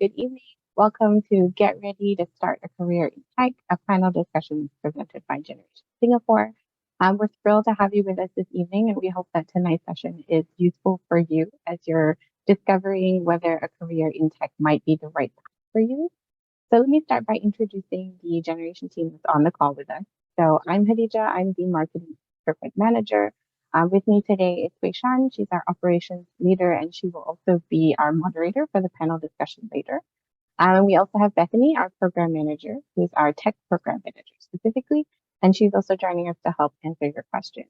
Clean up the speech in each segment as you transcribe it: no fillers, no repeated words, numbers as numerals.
good evening. Welcome to Get Ready to Start a Career in Tech, a panel discussion presented by Generation Singapore. We're thrilled to have you with us this evening, and we hope that tonight's session is useful for you as you're discovering whether a career in tech might be the right path for you. So let me start by introducing the Generation team that's on the call with us. So I'm Hadija, I'm the Marketing Procurement Manager. With me today is Wei Shan. She's our operations leader, and she will also be our moderator for the panel discussion later. We also have Bethany, our program manager, who's our tech program manager specifically, and she's also joining us to help answer your questions.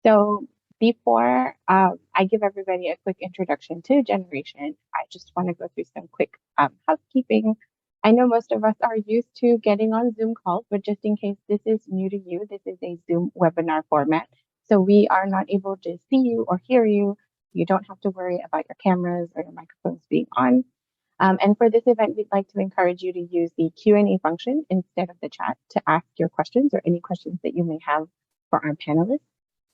So before I give everybody a quick introduction to Generation, I just want to go through some quick housekeeping. I know most of us are used to getting on Zoom calls, but just in case this is new to you, this is a Zoom webinar format. So we are not able to see you or hear you. You don't have to worry about your cameras or your microphones being on. And for this event, we'd like to encourage you to use the Q&A function instead of the chat to ask your questions or any questions that you may have for our panelists.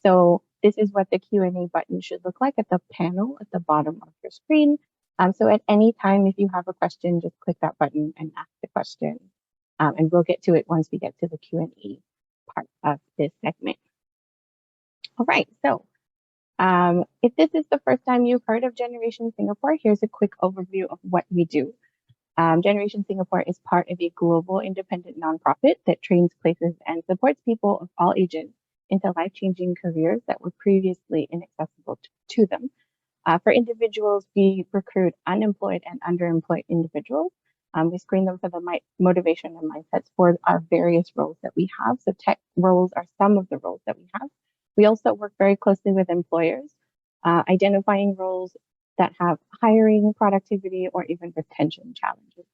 So this is what the Q&A button should look like at the panel at the bottom of your screen. So at any time, if you have a question, just click that button and ask the question. And we'll get to it once we get to the Q&A part of this segment. All right, so if this is the first time you've heard of Generation Singapore, here's a quick overview of what we do. Generation Singapore is part of a global independent nonprofit that trains, places, and supports people of all ages into life-changing careers that were previously inaccessible to them. For individuals, we recruit unemployed and underemployed individuals. We screen them for the motivation and mindsets for our various roles that we have. So tech roles are some of the roles that we have. We also work very closely with employers, identifying roles that have hiring, productivity, or even retention challenges.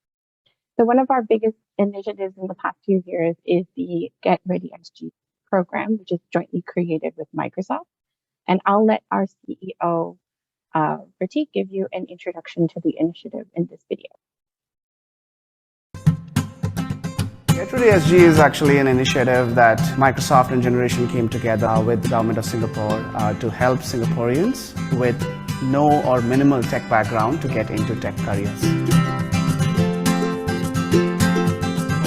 So one of our biggest initiatives in the past few years is the Get Ready SG program, which is jointly created with Microsoft. And I'll let our CEO, Pratik, give you an introduction to the initiative in this video. Get Ready SG is actually an initiative that Microsoft and Generation came together with the government of Singapore to help Singaporeans with no or minimal tech background to get into tech careers.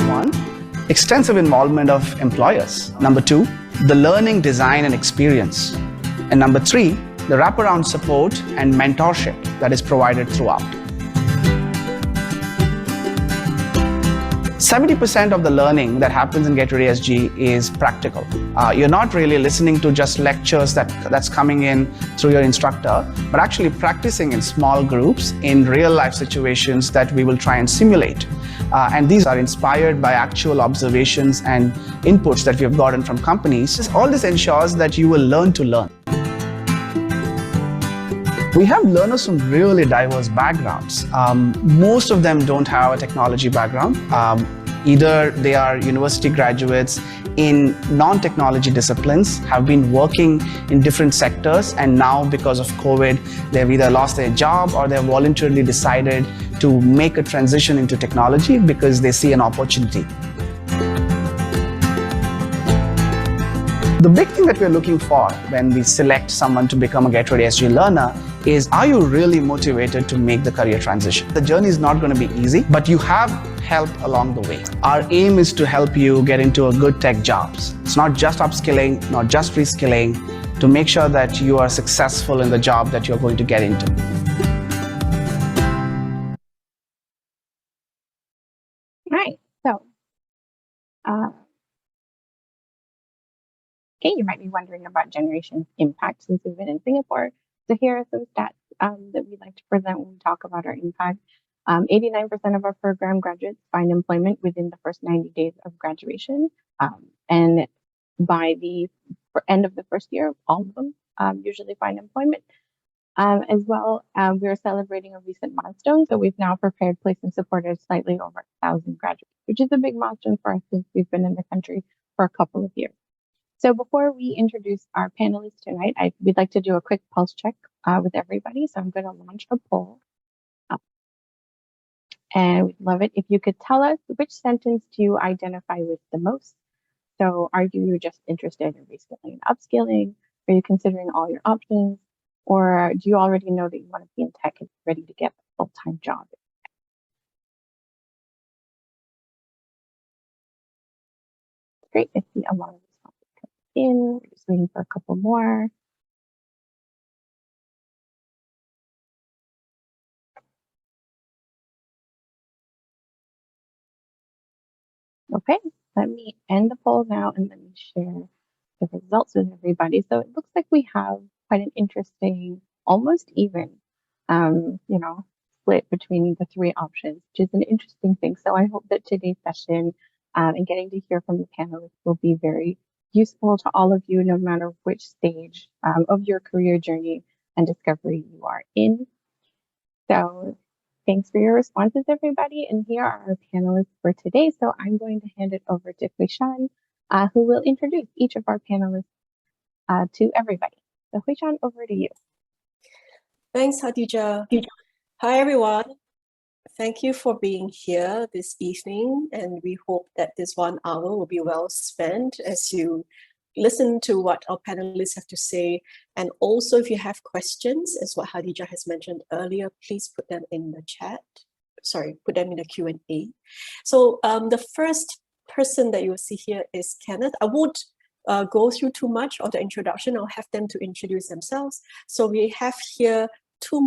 One, extensive involvement of employers. Number two, the learning, design, and experience. And number three, the wraparound support and mentorship that is provided throughout. 70% of the learning that happens in Get Ready SG is practical. You're not really listening to just lectures that's coming in through your instructor, but actually practicing in small groups in real life situations that we will try and simulate. And these are inspired by actual observations and inputs that we have gotten from companies. All this ensures that you will learn to learn. We have learners from really diverse backgrounds. Most of them don't have a technology background. Either they are university graduates in non-technology disciplines, have been working in different sectors, and now because of COVID, they've either lost their job or they've voluntarily decided to make a transition into technology because they see an opportunity. The big thing that we're looking for when we select someone to become a Get Ready SG learner is, are you really motivated to make the career transition? The journey is not going to be easy, but you have help along the way. Our aim is to help you get into a good tech jobs. It's not just upskilling, not just reskilling, to make sure that you are successful in the job that you're going to get into. Right, so okay, you might be wondering about Generation's impact since we've been in Singapore. So here are some stats that we'd like to present when we talk about our impact. 89% of our program graduates find employment within the first 90 days of graduation. And by the end of the first year, all of them usually find employment. As well, we are celebrating a recent milestone. So we've now prepared, placed, and supported slightly over 1,000 graduates, which is a big milestone for us since we've been in the country for a couple of years. So before we introduce our panelists tonight, we'd like to do a quick pulse check with everybody. So I'm going to launch a poll. And we'd love it if you could tell us, which sentence do you identify with the most? So are you just interested in reskilling and upskilling? Are you considering all your options? Or do you already know that you want to be in tech and ready to get a full-time job? Great, I see a lot of responses coming in. We're just waiting for a couple more. Okay, let me end the poll now and let me share the results with everybody. So it looks like we have quite an interesting, almost even, split between the three options, which is an interesting thing. So I hope that today's session and getting to hear from the panelists will be very useful to all of you, no matter which stage of your career journey and discovery you are in. So thanks for your responses, everybody. And here are our panelists for today. So I'm going to hand it over to Huishan, who will introduce each of our panelists to everybody. So Huishan, over to you. Thanks, Hadija. Hi, everyone. Thank you for being here this evening, and we hope that this 1 hour will be well spent as you listen to what our panelists have to say. And also, if you have questions, as what Hadija has mentioned earlier, please put them in the chat. Sorry, put them in the Q&A. So the first person that you will see here is Kenneth. I won't go through too much of the introduction. I'll have them to introduce themselves. So we have here two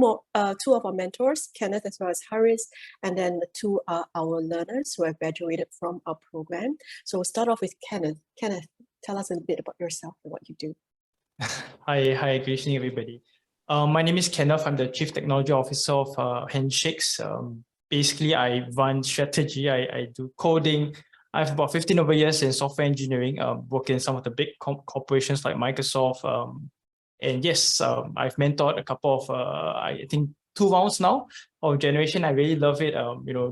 of our mentors, Kenneth as well as Haris, and then the two are our learners who have graduated from our program. So we'll start off with Kenneth. Kenneth, tell us a bit about yourself and what you do. Hi, good evening, everybody. My name is Kenneth. I'm the Chief Technology Officer of Handshakes. Basically, I run strategy. I do coding. I have about 15 over years in software engineering, working in some of the big corporations like Microsoft. And yes, I've mentored a couple of, I think, 2 rounds now of generation. I really love it,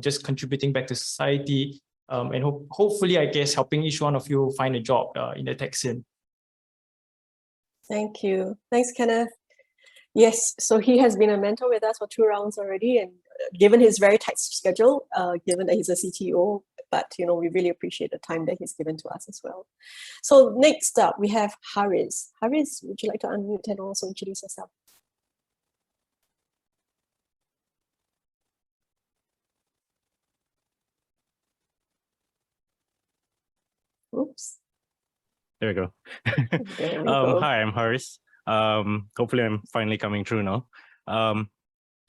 just contributing back to society and hopefully, I guess, helping each one of you find a job in the tech scene. Thank you. Thanks, Kenneth. Yes, so he has been a mentor with us for 2 rounds already, and given his very tight schedule, given that he's a CTO, but we really appreciate the time that he's given to us as well. So next up, we have Haris. Haris, would you like to unmute and also introduce yourself? Oops. There we go. There we go. Hi, I'm Haris. Hopefully I'm finally coming through now.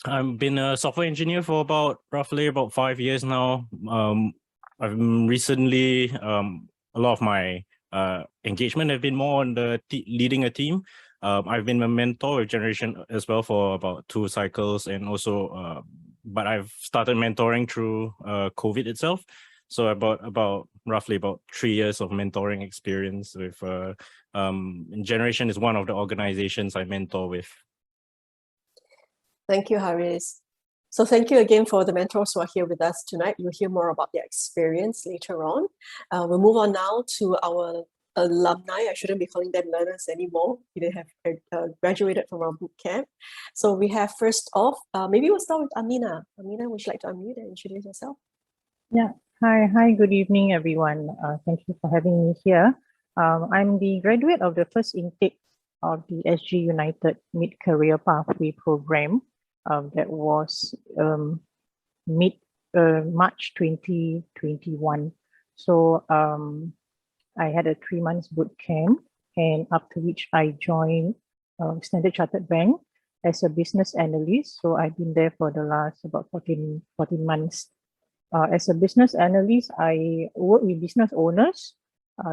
I've been a software engineer for roughly about 5 years now. I've recently, a lot of my engagement have been more on the leading a team. I've been a mentor with Generation as well for about 2 cycles, and also, but I've started mentoring through COVID itself. So roughly about 3 years of mentoring experience with Generation is one of the organizations I mentor with. Thank you, Haris. So thank you again for the mentors who are here with us tonight. You'll hear more about their experience later on. We'll move on now to our alumni. I shouldn't be calling them learners anymore. They have graduated from our boot camp. So we have first off, maybe we'll start with Amina. Amina, would you like to unmute and introduce yourself? Yeah. Hi, good evening, everyone. Thank you for having me here. I'm the graduate of the first intake of the SG United Mid-Career Pathway Program that was mid-March 2021. So I had a 3 months boot camp, and after which I joined Standard Chartered Bank as a business analyst. So I've been there for the last about 14 months. As a business analyst, I work with business owners,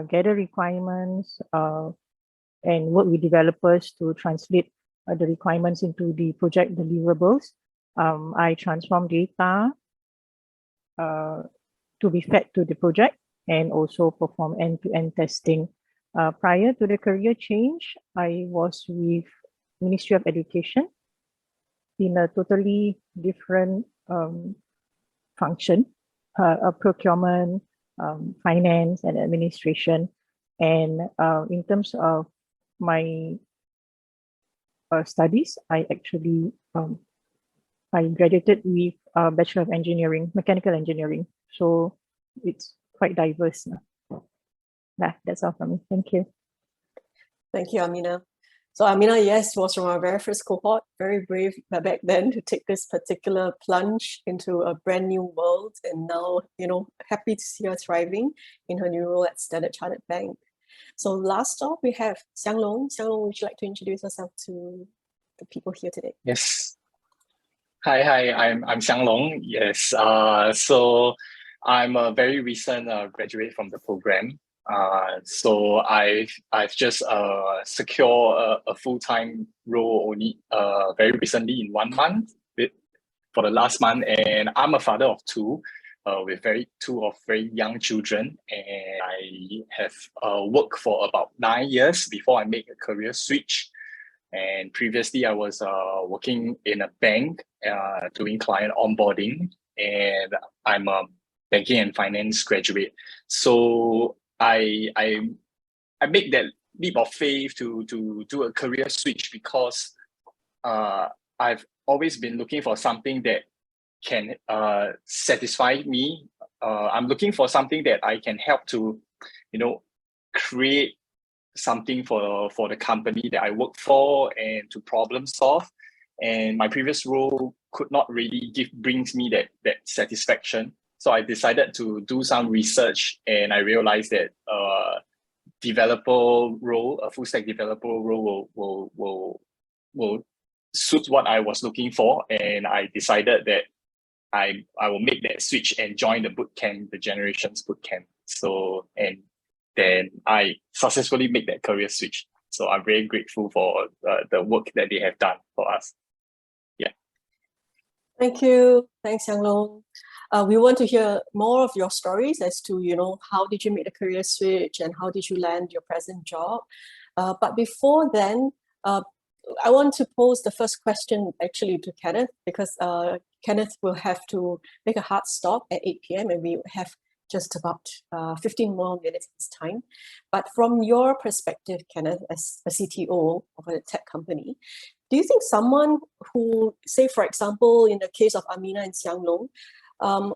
gather requirements, and work with developers to translate the requirements into the project deliverables. I transform data to be fed to the project and also perform end-to-end testing. Prior to the career change, I was with Ministry of Education in a totally different function, procurement, finance, and administration. And in terms of my studies, I actually I graduated with a Bachelor of Engineering, Mechanical Engineering. So it's quite diverse. That's all from me. Thank you. Thank you, Amina. So Amina, yes, was from our very first cohort, very brave back then to take this particular plunge into a brand new world. And now, happy to see her thriving in her new role at Standard Chartered Bank. So last off, we have Xiang Long. Xiang Long, would you like to introduce yourself to the people here today? Yes. Hi, I'm Xiang Long. Yes. So I'm a very recent graduate from the program. So I've just secured a full-time role only very recently in 1 month for the last month, and I'm a father of two. With two very young children, and I have worked for about 9 years before I made a career switch. And previously, I was working in a bank doing client onboarding, and I'm a banking and finance graduate. So I make that leap of faith to do a career switch because I've always been looking for something that can satisfy me. I'm looking for something that I can help to, create something for the company that I work for and to problem solve. And my previous role could not really brings me that satisfaction. So I decided to do some research, and I realized that a full stack developer role will suit what I was looking for. And I decided that I will make that switch and join the bootcamp, the Generations Bootcamp. So, and then I successfully make that career switch. So I'm very grateful for the work that they have done for us. Yeah. Thank you. Thanks, Yang Long. We want to hear more of your stories as to, how did you make the career switch and how did you land your present job? But before then, I want to pose the first question actually to Kenneth, because Kenneth will have to make a hard stop at 8 p.m. and we have just about 15 more minutes this time. But from your perspective, Kenneth, as a CTO of a tech company, do you think someone who, say, for example, in the case of Amina and Xiang Long,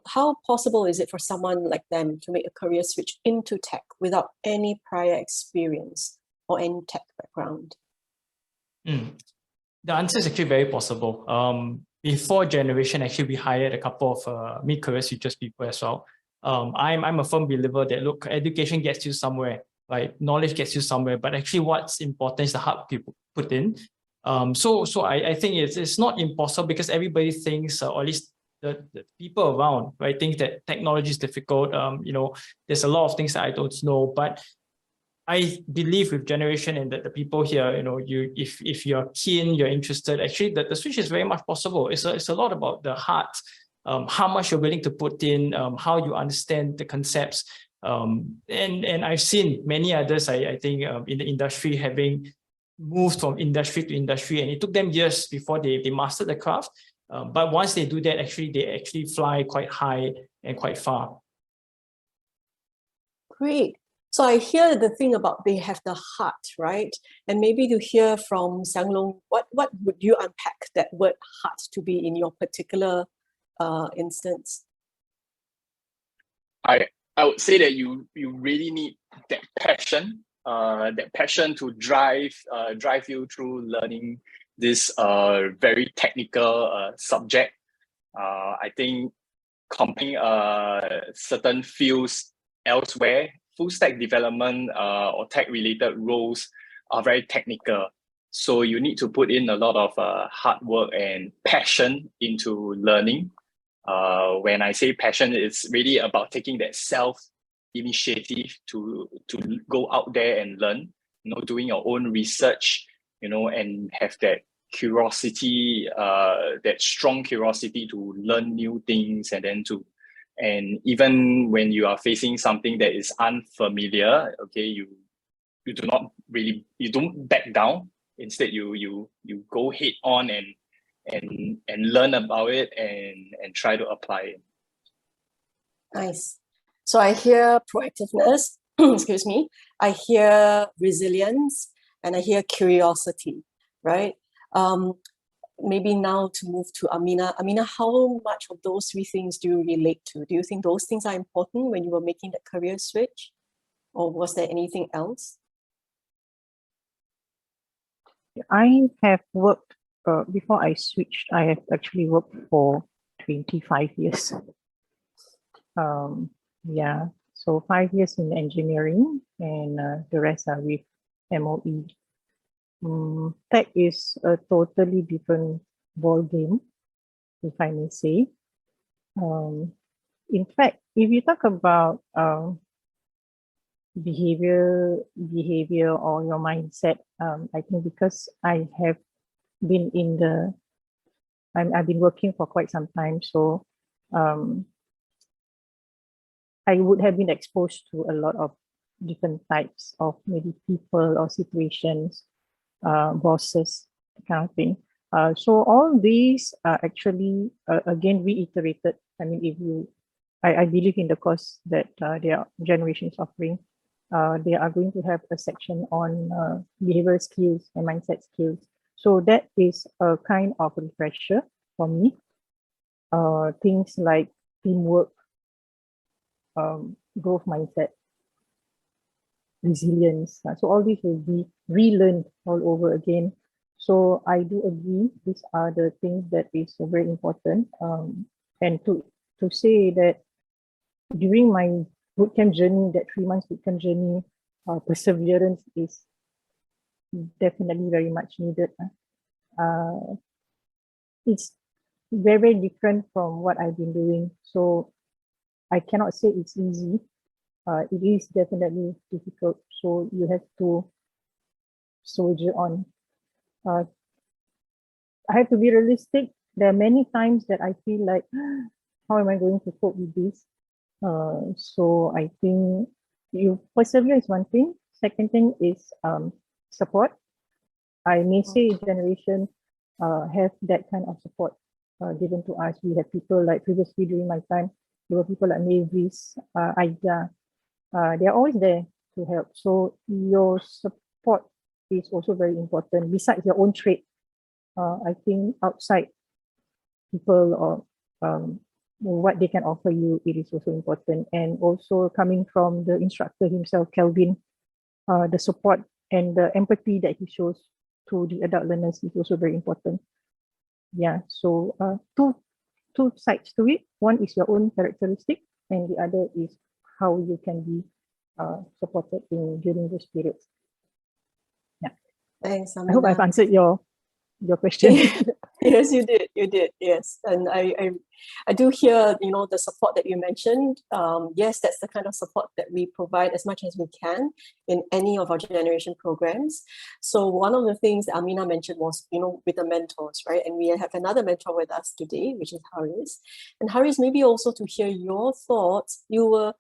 how possible is it for someone like them to make a career switch into tech without any prior experience or any tech background? The answer is actually very possible. Before Generation, actually, we hired a couple of mid-career switches people as well. I'm a firm believer that, look, education gets you somewhere, right? Knowledge gets you somewhere, but actually what's important is the hard people put in. So I think it's not impossible, because everybody thinks, or at least the people around, right, think that technology is difficult. There's a lot of things that I don't know, but I believe with Generation and the people here, if you're keen, you're interested, actually the switch is very much possible. It's a lot about the heart, how much you're willing to put in, how you understand the concepts. And I've seen many others, I think, in the industry having moved from industry to industry, and it took them years before they mastered the craft. But once they do that, they actually fly quite high and quite far. Great. So I hear the thing about they have the heart, right? And maybe to hear from Xiang Long, what would you unpack that word heart to be in your particular instance? I would say that you really need that passion to drive you through learning this very technical subject. I think comparing certain fields elsewhere, full stack development or tech related roles are very technical. So you need to put in a lot of hard work and passion into learning. When I say passion, it's really about taking that self-initiative to go out there and learn, doing your own research, and have that curiosity, that strong curiosity to learn new things, and even when you are facing something that is unfamiliar, okay, you don't back down. Instead, you go head on and learn about it and try to apply it. Nice. So I hear proactiveness, excuse me, I hear resilience, and I hear curiosity, right? Maybe now to move to Amina. Amina, how much of those three things do you relate to? Do you think those things are important when you were making that career switch? Or was there anything else? I have worked, before I switched, I have actually worked for 25 years. Yeah, so 5 years in engineering and the rest are with MOE. Tech is a totally different ball game, if I may say. In fact, if you talk about behavior or your mindset, I think because I have been in the, I've been working for quite some time, so I would have been exposed to a lot of different types of maybe people or situations, bosses, kind of thing. So all these are actually, again, reiterated. I mean, if you, I believe in the course that their generation is offering, they are going to have a section on behavioral skills and mindset skills. So that is a kind of refresher for me. Things like teamwork, growth mindset, resilience. So all these will be relearned all over again. So I do agree, these are the things that is very important. And to say that during my bootcamp journey, that 3 months bootcamp journey, perseverance is definitely very much needed. It's very, very different from what I've been doing. So I cannot say it's easy. It is definitely difficult. So you have to soldier on. I have to be realistic. There are many times that I feel like, how am I going to cope with this? So I think you persevere is one thing. Second thing is support. I may say generation have that kind of support given to us. We have people like previously during my time, there were people like Mavis, Aida. They're always there to help. So your support is also very important. Besides your own trade, I think outside people or what they can offer you, it is also important. And also coming from the instructor himself, Kelvin, the support and the empathy that he shows to the adult learners is also very important. Yeah, so two sides to it. One is your own characteristic, and the other is how you can be supported during those periods. Yeah. Thanks, I hope I've Amina. answered your question. Yes, you did, yes. And I do hear, the support that you mentioned. Yes, that's the kind of support that we provide as much as we can in any of our generation programs. So one of the things that Amina mentioned was, with the mentors, right? And we have another mentor with us today, which is Haris. And Haris, maybe also to hear your thoughts. You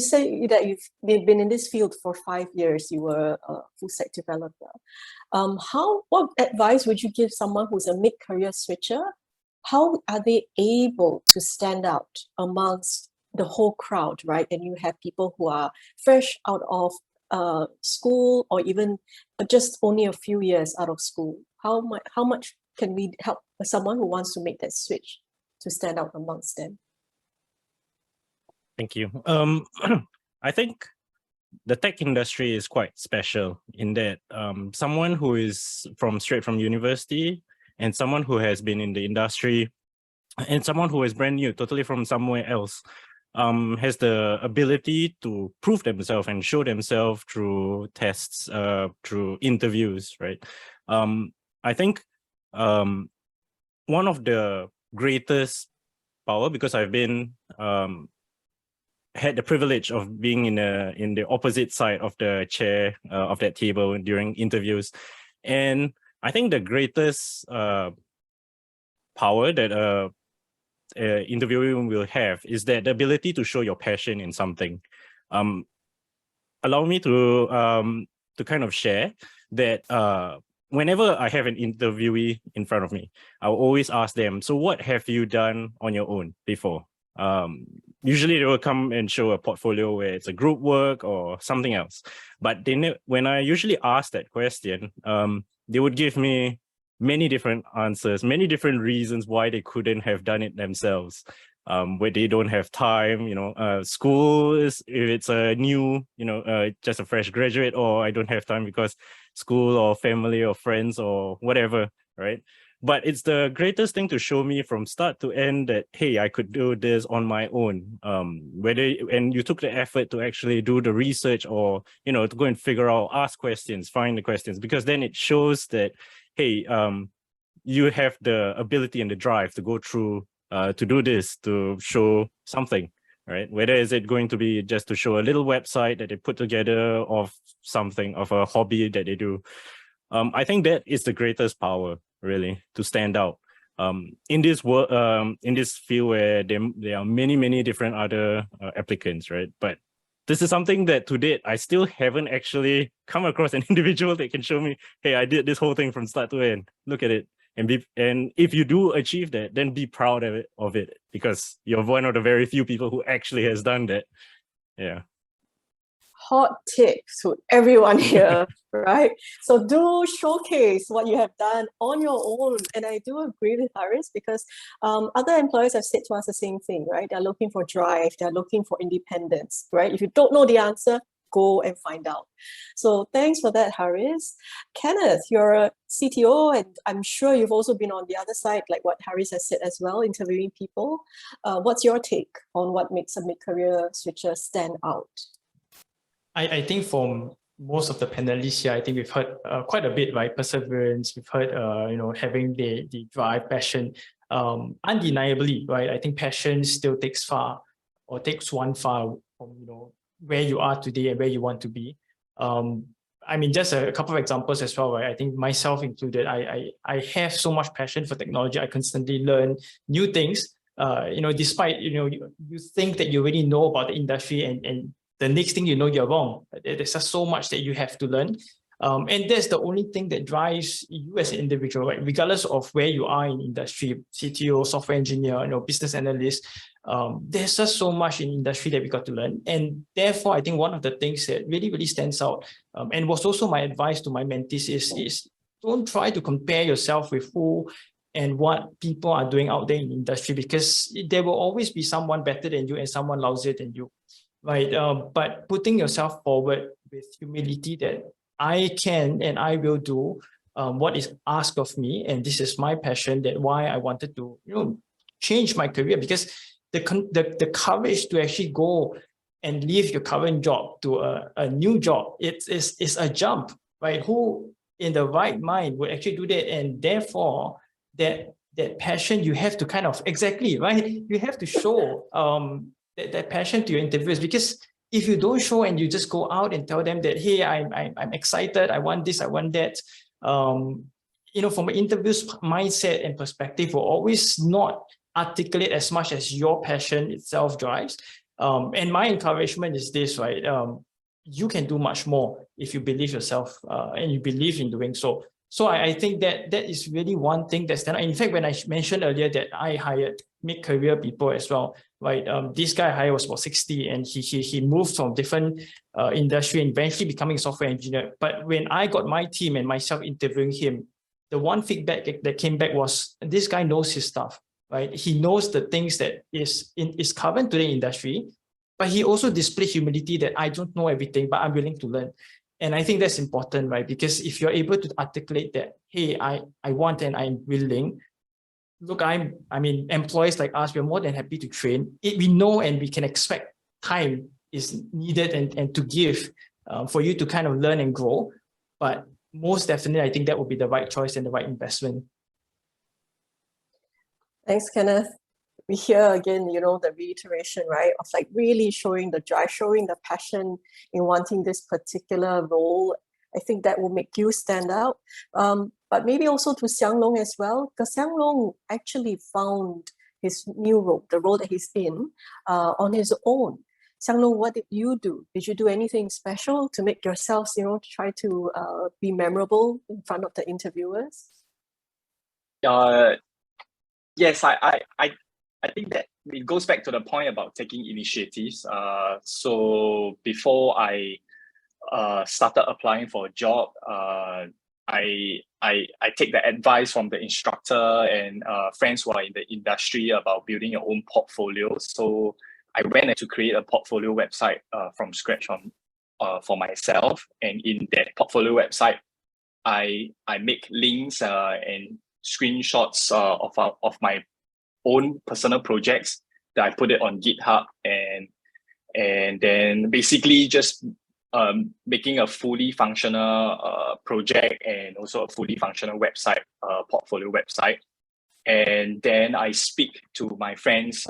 say that you've been in this field for 5 years. You were a full stack developer. What advice would you give someone who's a mid-career switcher? How are they able to stand out amongst the whole crowd, right? And you have people who are fresh out of school or even just only a few years out of school. How much can we help someone who wants to make that switch to stand out amongst them? Thank you. I think the tech industry is quite special in that someone who is straight from university and someone who has been in the industry and someone who is brand new, totally from somewhere else, has the ability to prove themselves and show themselves through tests, through interviews, right? I think one of the greatest power, because I've been had the privilege of being in the opposite side of the chair of that table during interviews, and I think the greatest power that interviewing will have is that the ability to show your passion in something. Allow me to kind of share that whenever I have an interviewee in front of me, I'll always ask them, so what have you done on your own before? Usually they will come and show a portfolio where it's a group work or something else. But when I usually ask that question, they would give me many different answers, many different reasons why they couldn't have done it themselves. where they don't have time, school is, if it's a new, just a fresh graduate, or I don't have time because school or family or friends or whatever, right? But it's the greatest thing to show me from start to end that, hey, I could do this on my own. And you took the effort to actually do the research, or, to go and figure out, ask questions, find the questions, because then it shows that, hey, you have the ability and the drive to go through, to do this, to show something, right? Whether is it going to be just to show a little website that they put together of something, of a hobby that they do. I think that is the greatest power, really, to stand out. In this world, in this field where there are many different other applicants, right? But this is something that to date I still haven't actually come across an individual that can show me, hey, I did this whole thing from start to end. Look at it. And if you do achieve that, then be proud of it, because you're one of the very few people who actually has done that. Yeah. Hot tip to everyone here, right? So do showcase what you have done on your own. And I do agree with Haris, because other employers have said to us the same thing, right? They're looking for drive, they're looking for independence, right? If you don't know the answer, go and find out. So thanks for that, Haris. Kenneth, you're a CTO, and I'm sure you've also been on the other side, like what Haris has said as well, interviewing people. What's your take on what makes a mid-career switcher stand out? I think from most of the panelists here, I think we've heard quite a bit, right? Perseverance, we've heard, having the drive, passion. Undeniably, right? I think passion still takes one far from, where you are today and where you want to be. I mean, just a couple of examples as well, right? I think myself included, I have so much passion for technology. I constantly learn new things, despite, you think that you already know about the industry, and the next thing you know, you're wrong. There's just so much that you have to learn. And that's the only thing that drives you as an individual, right? Regardless of where you are in industry, CTO, software engineer, business analyst, there's just so much in industry that we got to learn. And therefore, I think one of the things that really stands out, and was also my advice to my mentees, is don't try to compare yourself with who and what people are doing out there in industry, because there will always be someone better than you and someone lousier than you. Right, but putting yourself forward with humility that I can and I will do what is asked of me, and this is my passion. That why I wanted to, change my career, because the courage to actually go and leave your current job to a new job, it's a jump, right? Who in the right mind would actually do that? And therefore, that passion you have to kind of, exactly, right? You have to show that passion to your interviewers, because if you don't show and you just go out and tell them that, hey, I'm excited, I want this, I want that, from an interview's mindset and perspective, will always not articulate as much as your passion itself drives. And my encouragement is this, right? You can do much more if you believe yourself and you believe in doing so. So I think that is really one thing that's done. In fact, when I mentioned earlier that I hired mid-career people as well, right? This guy I hired was about 60, and he moved from different industry and eventually becoming a software engineer. But when I got my team and myself interviewing him, the one feedback that came back was, this guy knows his stuff, right? He knows the things that is current to the industry, but he also displayed humility that I don't know everything, but I'm willing to learn. And I think that's important, right? Because if you're able to articulate that, hey, I want and I'm willing. Look, I mean, employees like us, we're more than happy to train. We know and we can expect time is needed and to give for you to kind of learn and grow. But most definitely, I think that would be the right choice and the right investment. Thanks, Kenneth. We hear again, the reiteration, right, of like really showing the drive, showing the passion in wanting this particular role. I think that will make you stand out. But maybe also to Xiang Long as well, because Xiang Long actually found his new role, the role that he's in, on his own. Xiang Long, what did you do? Did you do anything special to make yourselves, try to be memorable in front of the interviewers? Yes, I think that it goes back to the point about taking initiatives. So before I started applying for a job, I take the advice from the instructor and friends who are in the industry about building your own portfolio. So I went to create a portfolio website from scratch for myself. And in that portfolio website, I make links and screenshots of my own personal projects that I put it on GitHub, and then basically just making a fully functional project and also a fully functional website, portfolio website. And then I speak to my friends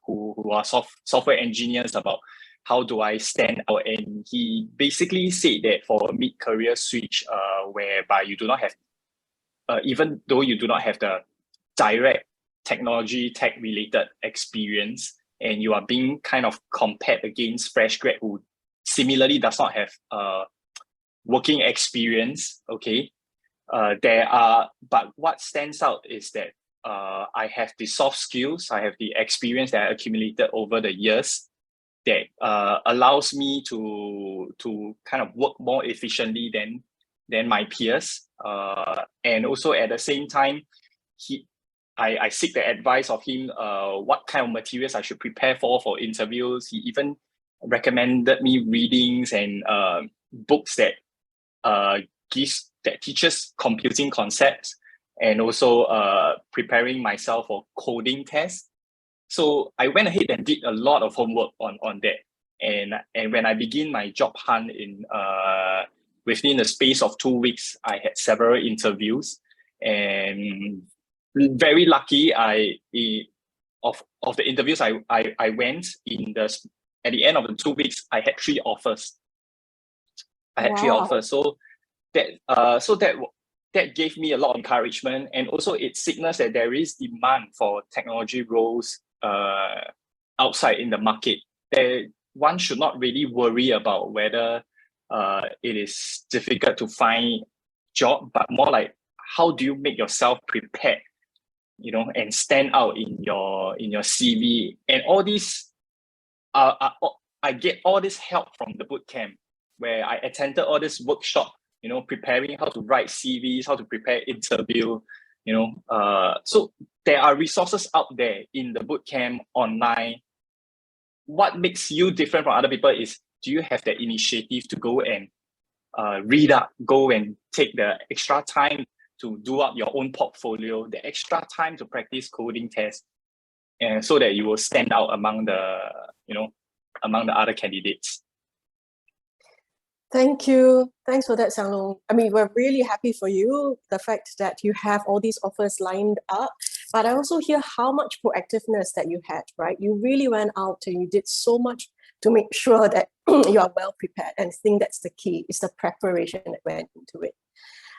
who are software engineers about how do I stand out. And he basically said that for a mid-career switch, whereby you do not have, even though you do not have the direct technology tech related experience, and you are being kind of compared against fresh grad who similarly does not have working experience, okay, but what stands out is that I have the soft skills, I have the experience that I accumulated over the years that allows me to kind of work more efficiently than my peers. And also at the same time, I seek the advice of him, what kind of materials I should prepare for interviews. He even recommended me readings and books that teaches computing concepts, and also preparing myself for coding tests. So I went ahead and did a lot of homework on that. And when I begin my job hunt within the space of 2 weeks, I had several interviews, and very lucky. Of the interviews I went at the end of the 2 weeks, I had 3 offers. So that gave me a lot of encouragement, and also it signals that there is demand for technology roles outside in the market. One should not really worry about whether it is difficult to find job, but more like how do you make yourself prepared, and stand out in your CV. And all these I get all this help from the bootcamp, where I attended all this workshop, preparing how to write CVs, how to prepare interview, so there are resources out there in the bootcamp online. What makes you different from other people is, do you have the initiative to go and read up, go and take the extra time to do up your own portfolio, the extra time to practice coding tests, and so that you will stand out among the other candidates. Thank you. Thanks for that, Xianglong. I mean, we're really happy for you, the fact that you have all these offers lined up. But I also hear how much proactiveness that you had, right? You really went out and you did so much to make sure that you are well prepared. And I think that's the key, is the preparation that went into it.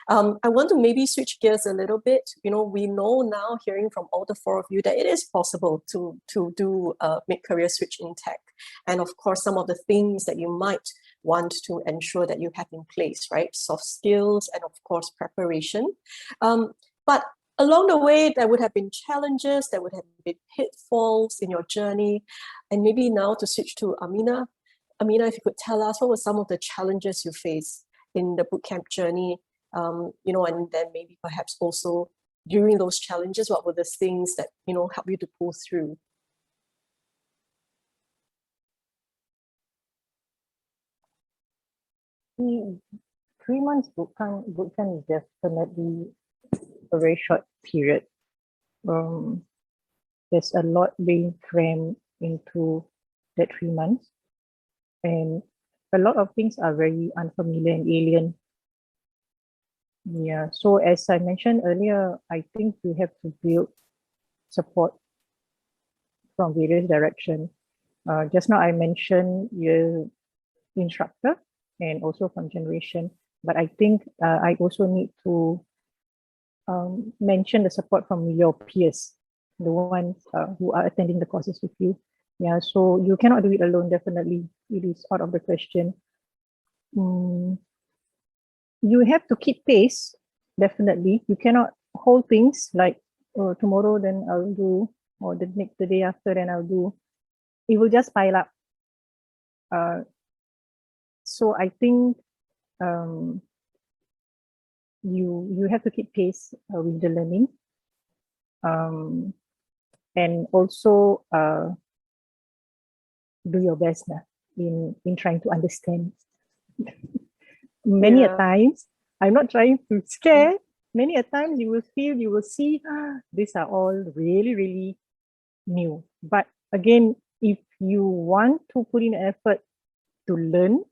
I want to maybe switch gears a little bit. We know now, hearing from all the 4 of you, that it is possible to do a mid-career switch in tech. And of course, some of the things that you might want to ensure that you have in place, right? Soft skills and of course, preparation. But along the way, there would have been challenges, there would have been pitfalls in your journey. And maybe now to switch to Amina. Amina, if you could tell us, what were some of the challenges you faced in the bootcamp journey? And then maybe perhaps also during those challenges, what were the things that, help you to pull through? The 3 months bootcamp is definitely a very short period. There's a lot being crammed into that 3 months, and a lot of things are very unfamiliar and alien. Yeah, so as I mentioned earlier, I think you have to build support from various directions. Just now I mentioned your instructor and also from generation, but I think I also need to mention the support from your peers, the ones who are attending the courses with you. Yeah, so you cannot do it alone, definitely. It is out of the question. You have to keep pace, definitely. You cannot hold things like, oh, tomorrow then I'll do, or the day after then I'll do. It will just pile up. So I think you have to keep pace with the learning, and also do your best in trying to understand. Many a Yeah. times, I'm not trying to scare. Many a times you will see, these are all really, really new. But again, if you want to put in effort to learn,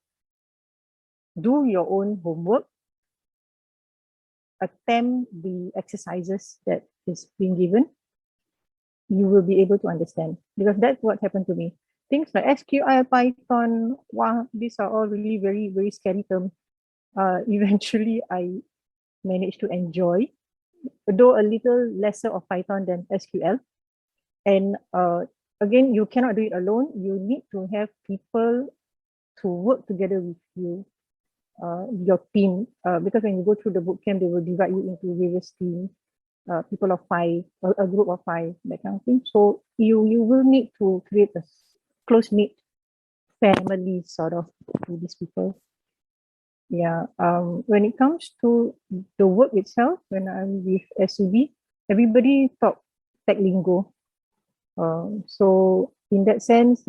do your own homework, attempt the exercises that is being given, you will be able to understand, because that's what happened to me. Things like SQL, Python, wow, these are all really very, very scary terms. Eventually, I managed to enjoy, though a little lesser of Python than SQL. And again, you cannot do it alone. You need to have people to work together with you, your team, because when you go through the bootcamp, they will divide you into various teams, people of 5, a group of 5, that kind of thing. So you will need to create a close-knit family sort of with these people. Yeah. When it comes to the work itself, when I'm with SUB, everybody talk tech lingo. So in that sense,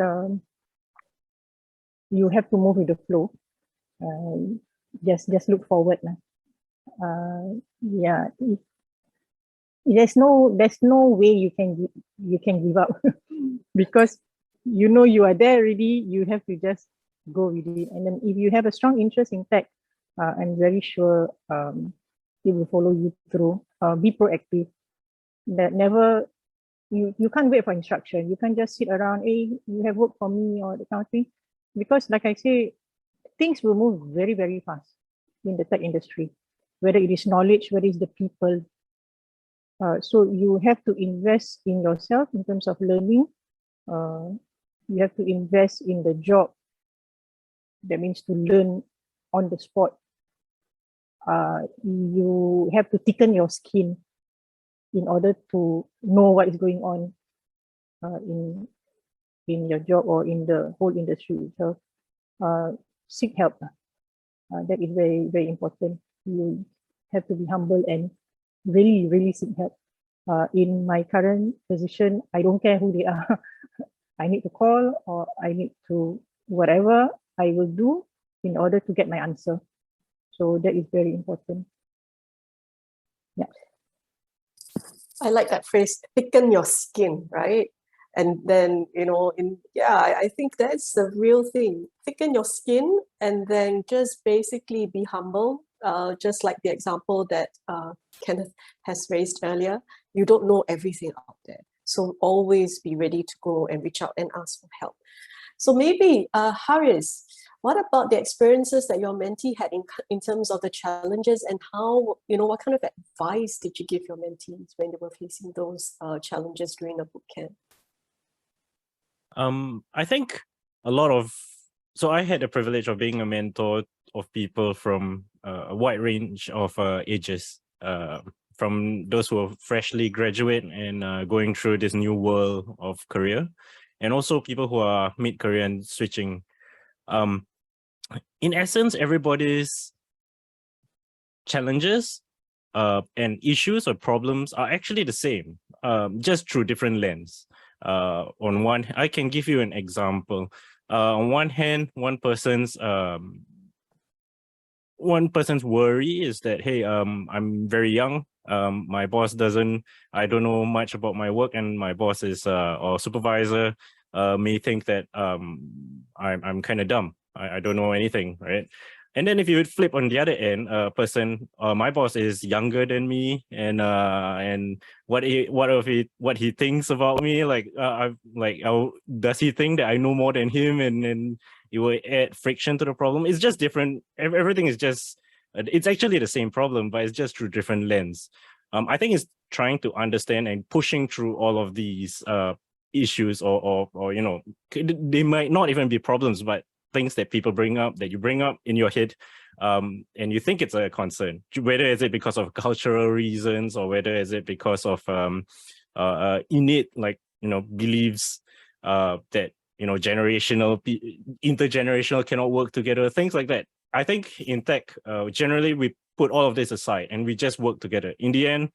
you have to move with the flow. Just look forward. Yeah. There's no way you can give up because you know you are there already. You have to just go with it. And then if you have a strong interest in tech, I'm very sure it will follow you through. Be proactive. That never you can't wait for instruction. You can't just sit around, hey, you have work for me or that kind of thing. Because like I say, things will move very, very fast in the tech industry, whether it is knowledge, whether it's the people. So you have to invest in yourself in terms of learning. You have to invest in the job. That means to learn on the spot. You have to thicken your skin in order to know what is going on in your job or in the whole industry itself. Seek help. That is very, very important. You have to be humble and really, really seek help. In my current position, I don't care who they are. I need to call or I need to whatever I will do in order to get my answer. So that is very important. Yeah. I like that phrase, thicken your skin, right? And then, I think that's the real thing. Thicken your skin and then just basically be humble. Just like the example that Kenneth has raised earlier, you don't know everything out there. So always be ready to go and reach out and ask for help. So maybe, Haris, what about the experiences that your mentee had in terms of the challenges, and how, what kind of advice did you give your mentees when they were facing those challenges during the bootcamp? I think so I had the privilege of being a mentor of people from a wide range of ages, from those who are freshly graduate and going through this new world of career, and also people who are mid-career and switching. In essence, everybody's challenges and issues or problems are actually the same, just through different lens. I can give you an example. On one hand, one person's worry is that, hey, I'm very young. My boss I don't know much about my work, and my boss is or supervisor may think that I'm kind of dumb. I don't know anything, right? And then if you would flip on the other end, my boss is younger than me, and what he thinks about me, does he think that I know more than him, and it will add friction to the problem. It's just different. Everything is just, it's actually the same problem, but it's just through different lens. I think it's trying to understand and pushing through all of these issues, or they might not even be problems, but things that people bring up, that you bring up in your head, and you think it's a concern, whether is it because of cultural reasons, or whether is it because of innate, beliefs that intergenerational cannot work together, things like that. I think in tech, generally put all of this aside and we just work together. In the end,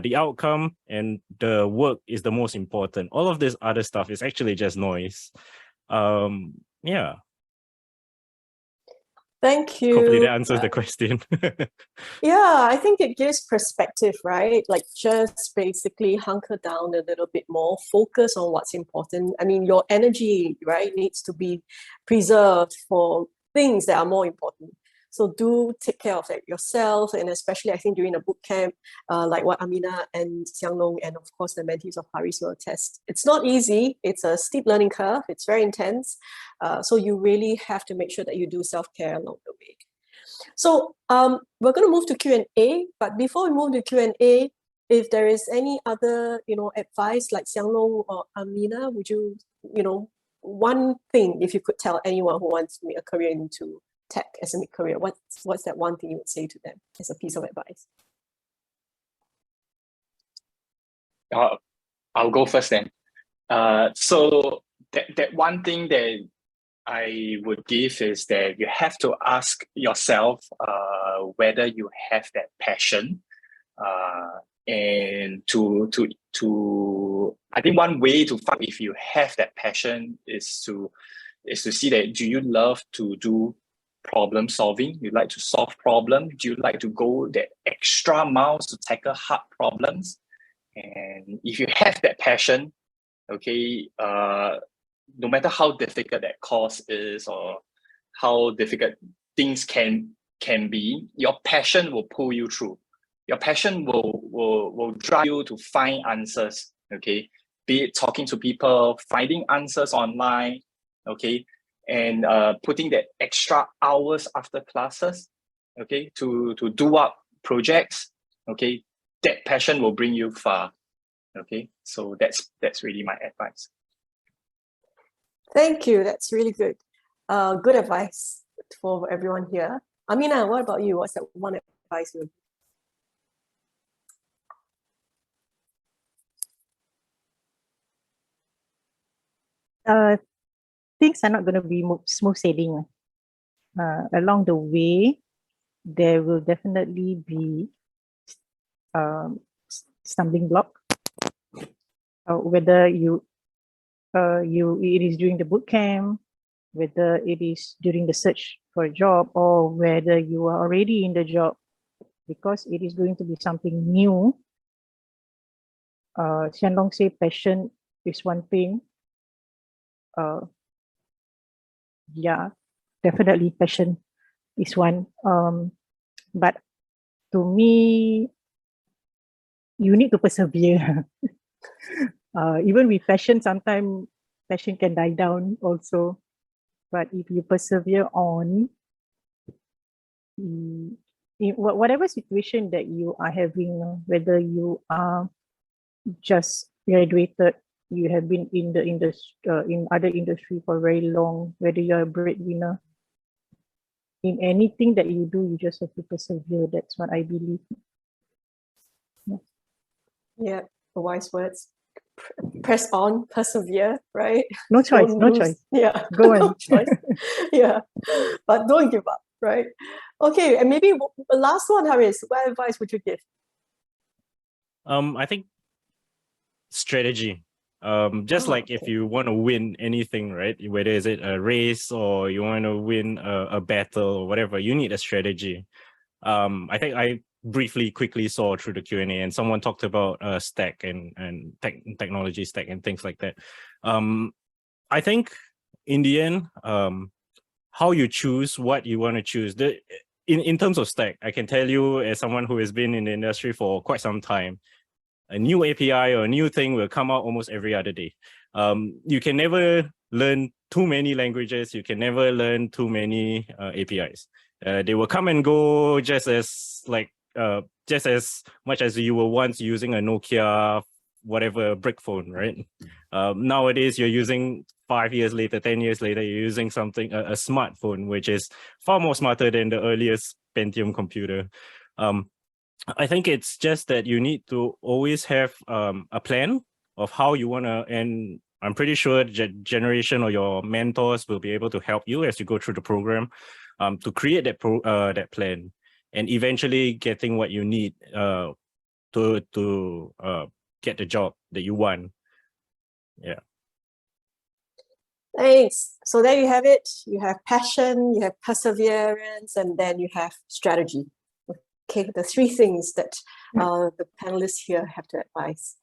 the outcome and the work is the most important. All of this other stuff is actually just noise. Yeah. Thank you. Hopefully that answers the question. Yeah, I think it gives perspective, right? Like just basically hunker down a little bit more, focus on what's important. I mean, your energy, right, needs to be preserved for things that are more important. So do take care of yourself, and especially I think during a boot camp, like what Amina and Xianglong and of course the mentees of Haris will attest. It's not easy. It's a steep learning curve. It's very intense. So you really have to make sure that you do self-care along the way. So we're going to move to Q&A, but before we move to Q&A, if there is any other, advice like Xianglong or Amina, would you, one thing, if you could tell anyone who wants to make a career into tech as a mid-career, what's that one thing you would say to them as a piece of advice? I'll go first then. So that one thing that I would give is that you have to ask yourself whether you have that passion, and to I think one way to find if you have that passion is to see that, do you love to do problem solving? You like to solve problems? Do you like to go that extra miles to tackle hard problems? And if you have that passion, okay, no matter how difficult that course is or how difficult things can be, your passion will pull you through. Your passion will drive you to find answers, okay? Be it talking to people, finding answers online, okay? And putting that extra hours after classes, okay, to do up projects, okay? That passion will bring you far, okay? So that's really my advice. Thank you. That's really good. Good advice for everyone here. Amina, what about you? What's that one advice you would? Things are not going to be smooth sailing. Along the way, there will definitely be stumbling block. Whether it is during the boot camp, whether it is during the search for a job, or whether you are already in the job, because it is going to be something new. Xianglong say passion is one thing. Yeah, definitely passion is one. But to me, you need to persevere. Even with passion, sometimes passion can die down also. But if you persevere on, in whatever situation that you are having, whether you are just graduated, you have been in the in other industry for very long, whether you're a breadwinner, in anything that you do, you just have to persevere. That's what I believe. Yeah, the wise words. Press on, persevere, right? No choice, Don't no lose. choice. Yeah, Go on. no choice. Yeah, but don't give up, right? Okay, and maybe the last one, Haris, what advice would you give? I think strategy. Just like if you want to win anything, right? Whether is it a race or you want to win a battle or whatever, you need a strategy. I think I quickly saw through the Q&A and someone talked about stack and technology stack and things like that. I think in the end, how you choose what you want to choose. In terms of stack, I can tell you as someone who has been in the industry for quite some time, a new API or a new thing will come out almost every other day. You can never learn too many languages. You can never learn too many APIs. They will come and go just as much as you were once using a Nokia, whatever brick phone, right? Nowadays, you're using 5 years later, 10 years later, you're using something, a smartphone, which is far more smarter than the earliest Pentium computer. I think it's just that you need to always have a plan of how you want to, and I'm pretty sure generation or your mentors will be able to help you as you go through the program to create that plan. and eventually getting what you need to get the job that you want. Yeah. Thanks. So there you have it. You have passion, you have perseverance, and then you have strategy. Okay, the three things that the panelists here have to advise.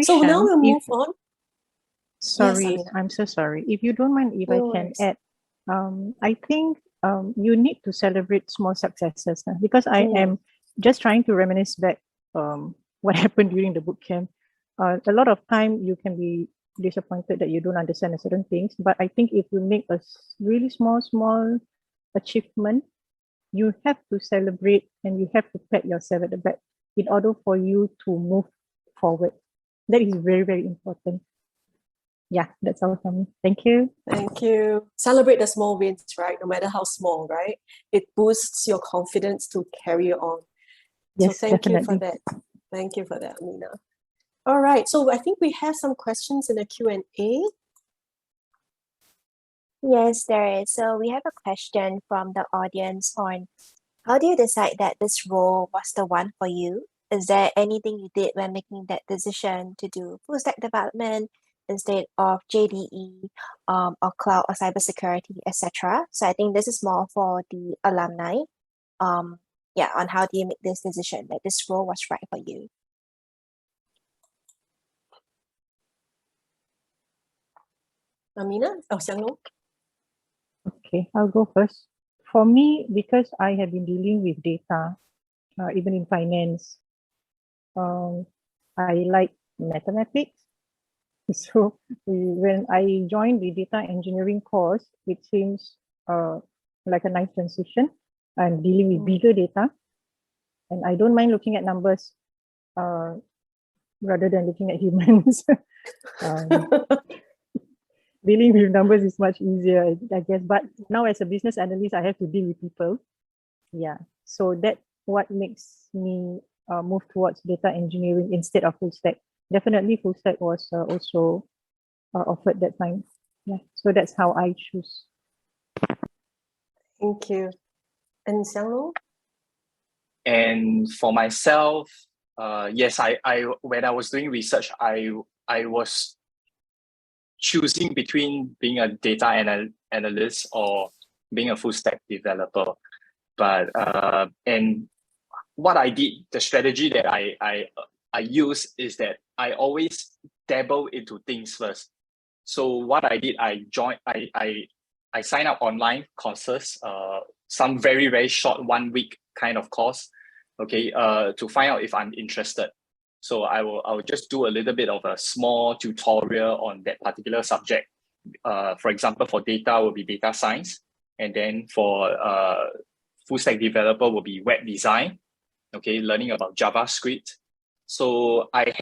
So now we'll move on. Sorry, Yes, Amina. I'm so sorry. If you don't mind, if No I can worries. add, I think you need to celebrate small successes because I am just trying to reminisce back what happened during the boot camp. A lot of time you can be disappointed that you don't understand certain things, but I think if you make a really small achievement, you have to celebrate and you have to pat yourself at the back in order for you to move forward. That is very, very important. Yeah, that's all from me. Thank you. Thank you. Celebrate the small wins, right? No matter how small, right? It boosts your confidence to carry on. Yes, so thank definitely. you for that. Thank you for that, Amina. All right, so I think we have some questions in the Q&A. Yes, there is. So we have a question from the audience on how do you decide that this role was the one for you? Is there anything you did when making that decision to do full stack development instead of JDE or cloud or cybersecurity, etc.? So I think this is more for the alumni. Yeah, on how do you make this decision that this role was right for you? Amina or Xianglong? Okay, I'll go first. For me, because I have been dealing with data, even in finance, I like mathematics. So when I joined the data engineering course, it seems like a nice transition. I'm dealing with bigger data, and I don't mind looking at numbers rather than looking at humans. Dealing with numbers is much easier, I guess. But now as a business analyst, I have to deal with people. Yeah, so that's what makes me move towards data engineering instead of full stack. Definitely full stack was also offered that time. Yeah, so that's how I choose. Thank you. And Xianglong? And for myself, yes, I when I was doing research, I was choosing between being a data analyst or being a full stack developer. But and what I did, the strategy that I use is that I always dabble into things first. So what I did, I signed up online courses, some very, very short 1 week kind of course, okay, to find out if I'm interested. So I will just do a little bit of a small tutorial on that particular subject. For example, for data will be data science, and then for full stack developer will be web design, okay, learning about JavaScript. So I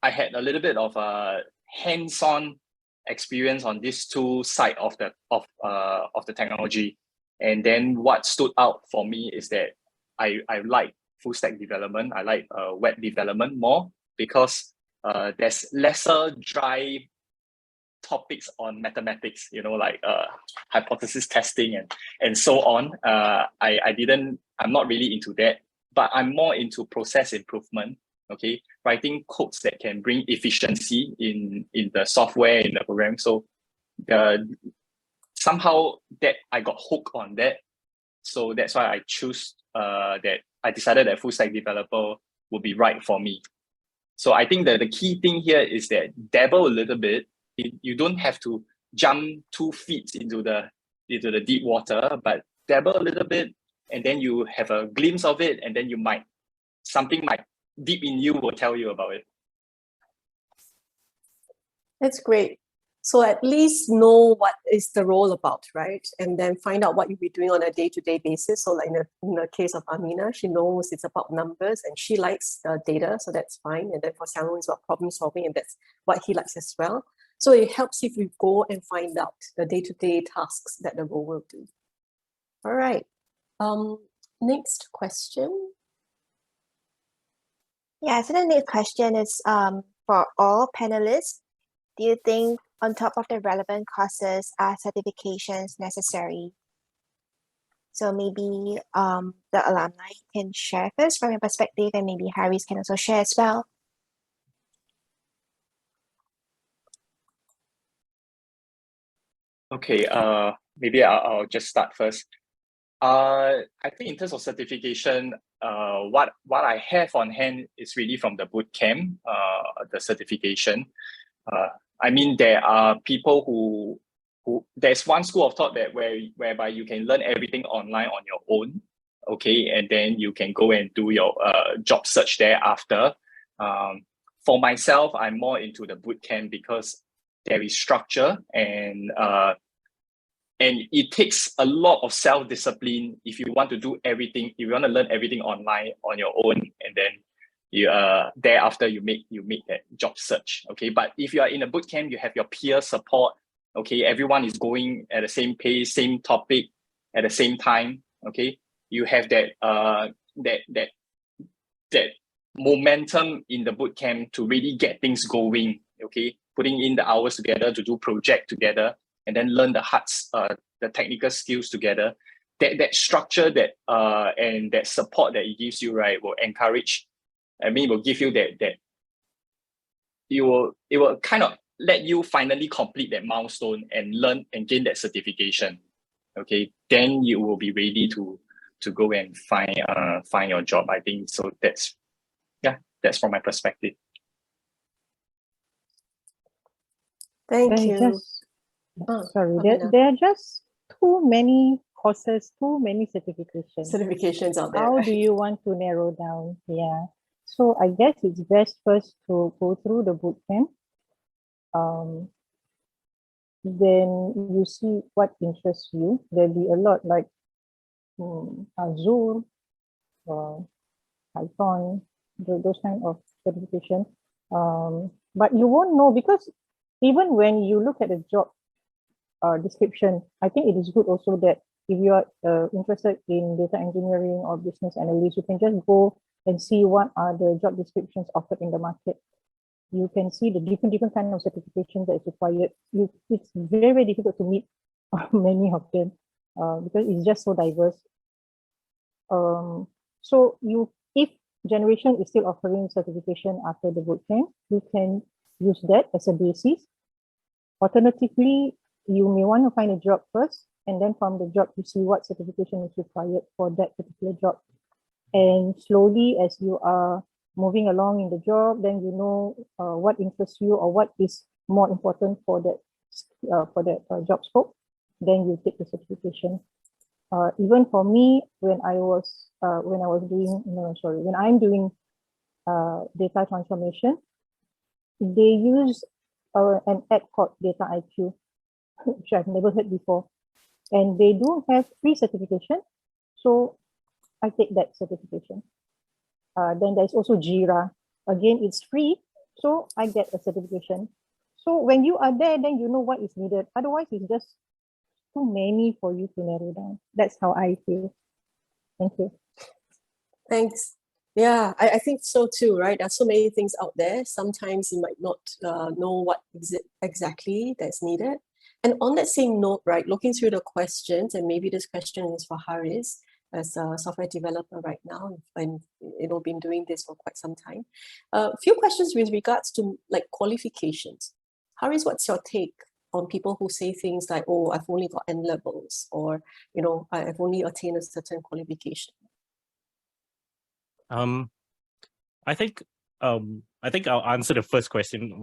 had a little bit of a hands-on experience on these two sides of the technology. And then what stood out for me is that I like full stack development. I like web development more because there's lesser dry topics on mathematics, you know, like hypothesis testing and so on. I'm not really into that, but I'm more into process improvement. Okay, writing codes that can bring efficiency in the software, in the program. So somehow that I got hooked on that. So that's why I choose that I decided that full stack developer would be right for me. So I think that the key thing here is that dabble a little bit. You don't have to jump 2 feet into the deep water, but dabble a little bit, and then you have a glimpse of it, and then something might deep in you will tell you about it. That's great. So at least know what is the role about, right? And then find out what you'll be doing on a day-to-day basis. So like in the case of Amina, she knows it's about numbers and she likes data, so that's fine. And then for Xianglong, it's about problem solving, and that's what he likes as well. So it helps if we go and find out the day-to-day tasks that the role will do. All right. Next question. Yeah, so the next question is for all panelists. Do you think on top of the relevant courses are certifications necessary? So maybe the alumni can share first from your perspective, and maybe Haris can also share as well. Okay, maybe I'll just start first. I think in terms of certification, what I have on hand is really from the boot camp, the certification. I mean, there are people who there's one school of thought that whereby you can learn everything online on your own, okay, and then you can go and do your job search thereafter. For myself, I'm more into the boot camp because there is structure and it takes a lot of self-discipline if you want to do everything, if you want to learn everything online on your own, and then you thereafter you make that job search. Okay, but if you are in a boot camp, you have your peer support. Okay, everyone is going at the same pace, same topic at the same time. Okay, you have that that momentum in the boot camp to really get things going. Okay, putting in the hours together to do project together, and then learn the technical skills together. That structure and that support that it gives you, right, will encourage. I mean, will give you that it will kind of let you finally complete that milestone and learn and gain that certification. Okay, then you will be ready to go and find your job. I think so. That's from my perspective. Thank There you. are just, sorry, Amina. there are just too many courses, too many certifications. Certifications out there. How right? do you want to narrow down? Yeah. So I guess it's best first to go through the boot camp. Then you see what interests you. There'll be a lot like Azure, Python, those kind of certification. But you won't know because even when you look at the job description, I think it is good also that if you are interested in data engineering or business analyst, you can just go and see what are the job descriptions offered in the market. You can see the different kind of certifications that is required. It's very difficult to meet many of them because it's just so diverse. So if Generation is still offering certification after the bootcamp, you can use that as a basis. Alternatively, you may want to find a job first, and then from the job, you see what certification is required for that particular job. And slowly, as you are moving along in the job, then you know what interests you or what is more important for that job scope. Then you take the certification. Even for me, when I'm doing data transformation, they use an app called Data IQ, which I've never heard before. And they do have free certification. So I take that certification. Then there's also Jira. Again, it's free. So I get a certification. So when you are there, then you know what is needed. Otherwise, it's just too many for you to narrow down. That's how I feel. Thank you. Thanks. Yeah, I think so too, right? There are so many things out there. Sometimes you might not know what is it exactly that's needed. And on that same note, right, looking through the questions, and maybe this question is for Haris as a software developer right now, and been doing this for quite some time. A few questions with regards to like qualifications. Haris, what's your take on people who say things like, "Oh, I've only got N levels," or I've only attained a certain qualification? I think I'll answer the first question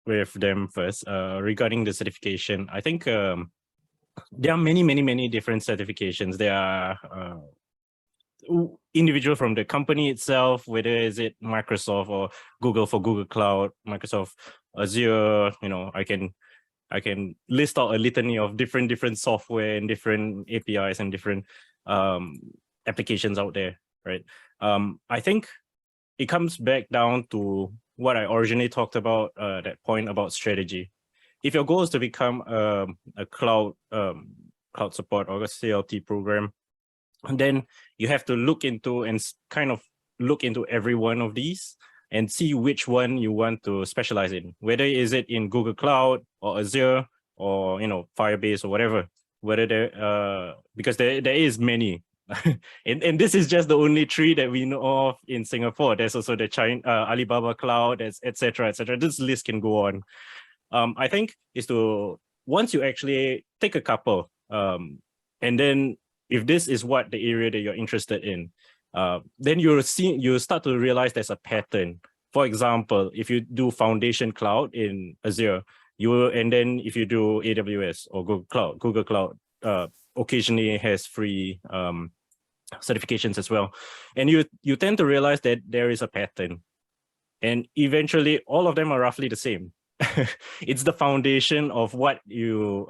with them first. Regarding the certification, I think there are many different certifications. There are individual from the company itself, whether is it Microsoft or Google for Google Cloud, Microsoft Azure. I can list out a litany of different software and different APIs and different applications out there, right? I think it comes back down to what I originally talked about, that point about strategy. If your goal is to become a cloud support or a CLT program, then you have to look into every one of these and see which one you want to specialize in, whether is it in Google Cloud or Azure or Firebase or whatever. whether there because there is many. and this is just the only three that we know of in Singapore. There's also the Alibaba Cloud, etc., etc. This list can go on. I think is to, once you actually take a couple, and then if this is what the area that you're interested in, then you start to realize there's a pattern. For example, if you do foundation cloud in Azure, and then if you do AWS or Google Cloud occasionally has free certifications as well, and you tend to realize that there is a pattern, and eventually all of them are roughly the same. It's the foundation of what you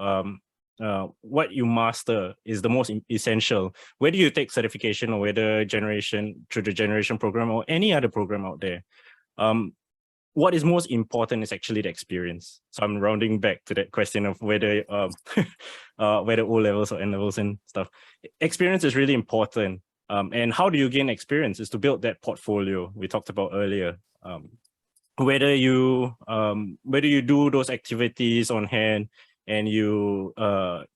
master is the most essential, whether you take certification or whether through the generation program or any other program out there. What is most important is actually the experience. So I'm rounding back to that question of whether whether O levels or N levels and stuff. Experience is really important. And how do you gain experience is to build that portfolio we talked about earlier. Whether you do those activities on hand and you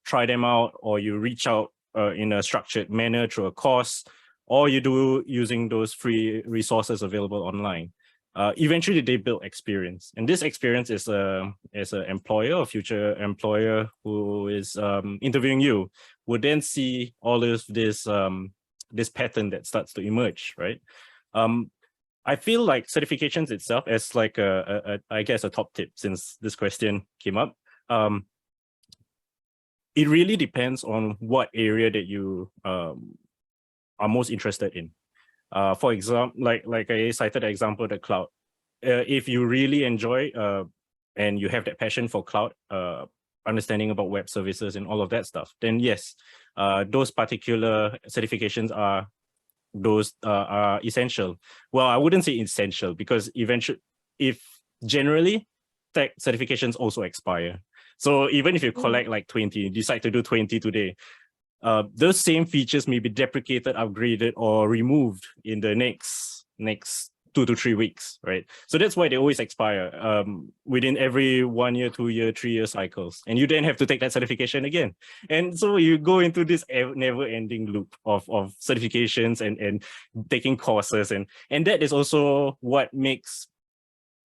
try them out, or you reach out in a structured manner through a course, or you do using those free resources available online. Eventually they build experience, and this experience is as an employer or future employer who is interviewing you would then see all of this pattern that starts to emerge, right? I feel like certifications itself as like I guess a top tip, since this question came up. It really depends on what area that you are most interested in. For example, like I cited the example of the cloud. If you really enjoy and you have that passion for cloud, understanding about web services and all of that stuff, then yes, those particular certifications are essential. Well, I wouldn't say essential, because eventually, generally tech certifications also expire. So even if you collect like 20, decide to do 20 today, those same features may be deprecated, upgraded, or removed in the next 2 to 3 weeks, right? So that's why they always expire within every 1 year, 2 year, 3 year cycles. And you then have to take that certification again. And so you go into this never-ending loop of certifications and taking courses. And that is also what makes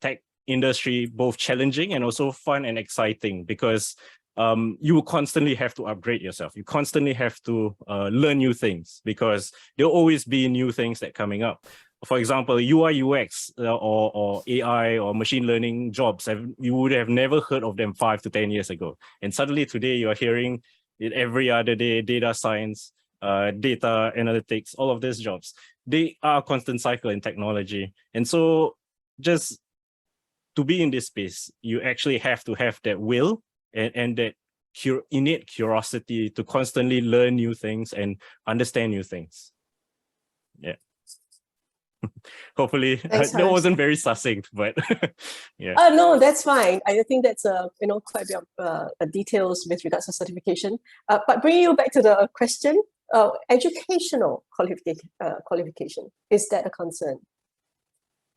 tech industry both challenging and also fun and exciting, because you will constantly have to upgrade yourself. You constantly have to learn new things, because there'll always be new things that coming up. For example, UI, UX or AI or machine learning jobs, you would have never heard of them 5 to 10 years ago. And suddenly today you're hearing it every other day: data science, data analytics, all of these jobs. They are a constant cycle in technology. And so just to be in this space, you actually have to have that will and that innate curiosity to constantly learn new things and understand new things. Yeah. Hopefully that wasn't very succinct, but yeah. No, that's fine. I think that's quite a bit of details with regards to certification. But bringing you back to the question, educational qualification, is that a concern?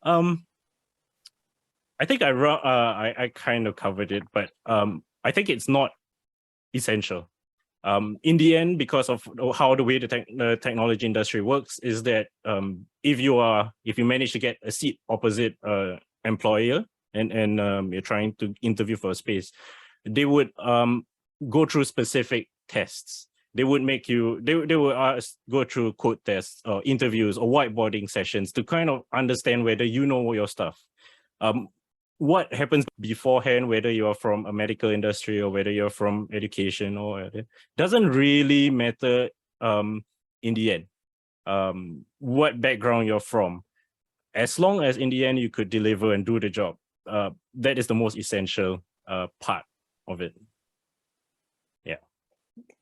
I think I kind of covered it, but I think it's not essential. In the end, because of how the way the technology industry works, is that if you manage to get a seat opposite employer and you're trying to interview for a space, they would go through specific tests. They would make you, they would go through code tests or interviews or whiteboarding sessions to kind of understand whether you know your stuff. What happens beforehand, whether you're from a medical industry or whether you're from education, or doesn't really matter in the end, what background you're from. As long as in the end you could deliver and do the job, that is the most essential part of it. Yeah.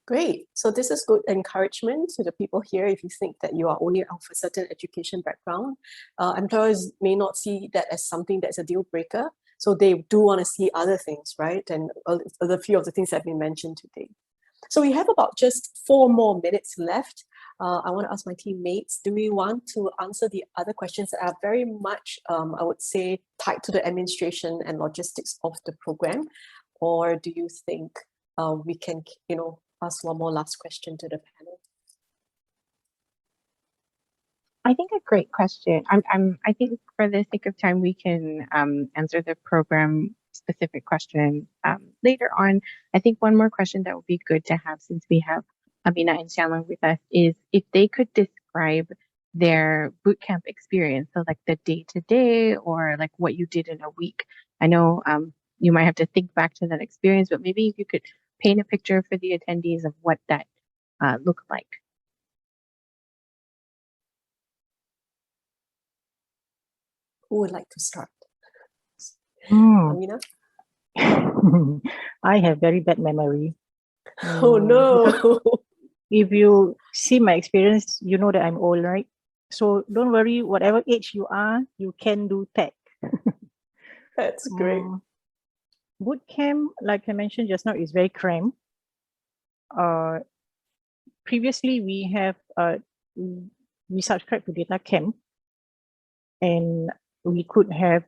Great. So this is good encouragement to the people here. If you think that you are only of a certain education background, employers may not see that as something that's a deal breaker. So they do want to see other things, right? And a few of the things that have been mentioned today. So we have about just 4 more minutes left. I want to ask my teammates, do we want to answer the other questions that are very much, I would say, tied to the administration and logistics of the program? Or do you think we can, ask one more last question to the panel. I think a great question. I think for the sake of time, we can answer the program specific question later on. I think one more question that would be good to have, since we have Amina and Xianglong with us, is if they could describe their bootcamp experience. So like the day to day, or like what you did in a week. I know you might have to think back to that experience, but maybe if you could paint a picture for the attendees of what that looked like. Who would like to start? Hmm. Amina? I have very bad memory. Oh no. If you see my experience, you know that I'm old, right? So don't worry, whatever age you are, you can do tech. That's great. Boot camp, like I mentioned just now, is very cramped. Previously, we subscribed to data camp, and we could have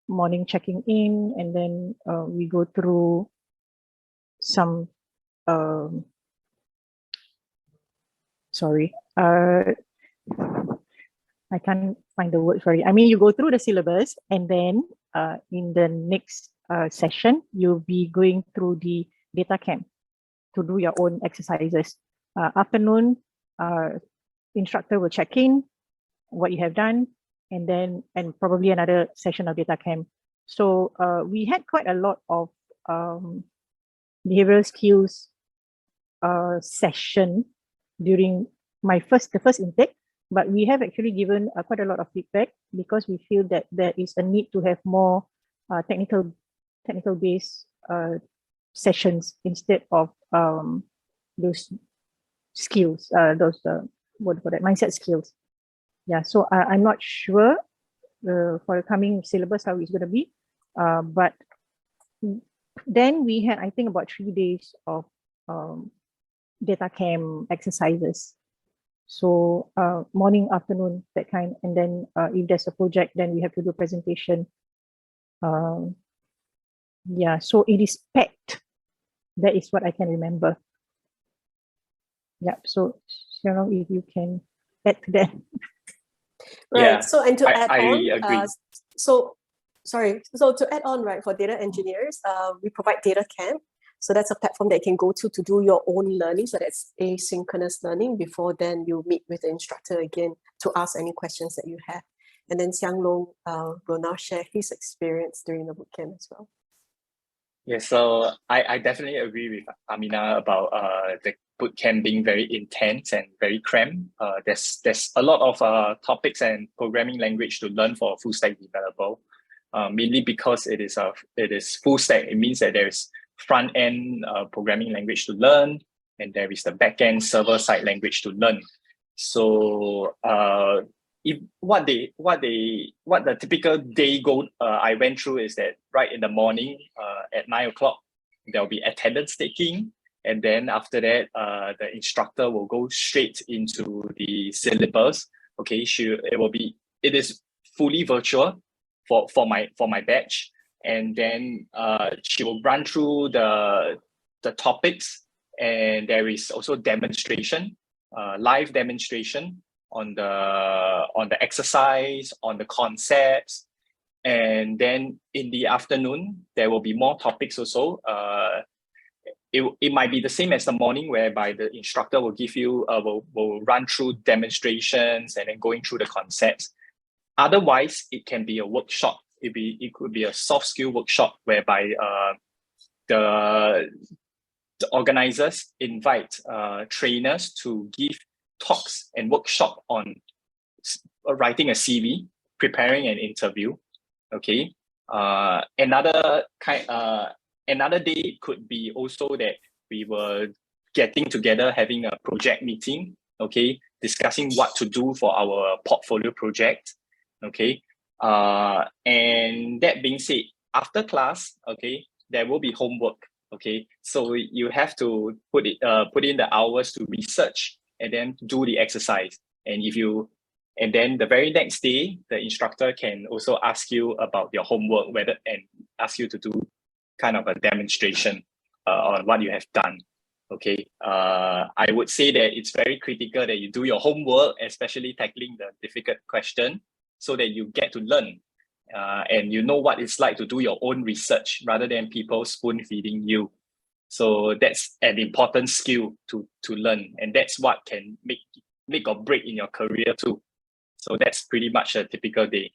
morning checking in, and then we go through some I can't find the word, sorry. I mean, you go through the syllabus, and then in the next session, you'll be going through the data camp to do your own exercises. Afternoon, instructor will check in what you have done, and probably another session of data camp. So we had quite a lot of behavioral skills session during the first intake, but we have actually given quite a lot of feedback, because we feel that there is a need to have more technical based sessions instead of those skills, what for that mindset skills. Yeah, so I'm not sure for the coming syllabus how it's going to be, but then we had, I think, about 3 days of data camp exercises. So morning, afternoon, that kind, and then if there's a project, then we have to do a presentation. Yeah, so it is packed. That is what I can remember. Yeah, so if you can add to that. Right. Yeah, So, and to add I on, agree. so to add on, right, for data engineers, we provide data camp. So that's a platform that you can go to do your own learning. So that's asynchronous learning. Before then, you meet with the instructor again to ask any questions that you have. And then Xianglong will now share his experience during the bootcamp as well. Yeah, so I definitely agree with Amina about the bootcamp being very intense and very cramped. There's a lot of topics and programming language to learn for a full stack developer. Mainly because it is full stack. It means that there is front end programming language to learn, and there is the back end server side language to learn. So what the typical day I went through is that right in the morning at 9 o'clock, there'll be attendance taking, and then after that the instructor will go straight into the syllabus. Okay, it is fully virtual for my batch, and then she will run through the topics, and there is also demonstration, live demonstration on the exercise, on the concepts. And then in the afternoon, there will be more topics also. It might be the same as the morning, whereby the instructor will give you will run through demonstrations and then going through the concepts. Otherwise, it can be a workshop. It could be a soft skill workshop, whereby the organizers invite trainers to give talks and workshop on writing a CV, preparing an interview. Okay. Another day could be also that we were getting together, having a project meeting. Okay, discussing what to do for our portfolio project. Okay. And that being said, after class, okay, there will be homework. Okay, so you have to put in the hours to research and then do the exercise. And then the very next day, the instructor can also ask you about your homework, and ask you to do kind of a demonstration on what you have done. Okay, I would say that it's very critical that you do your homework, especially tackling the difficult question, so that you get to learn and you know what it's like to do your own research rather than people spoon feeding you. So that's an important skill to learn, and that's what can make or break in your career too. So that's pretty much a typical day.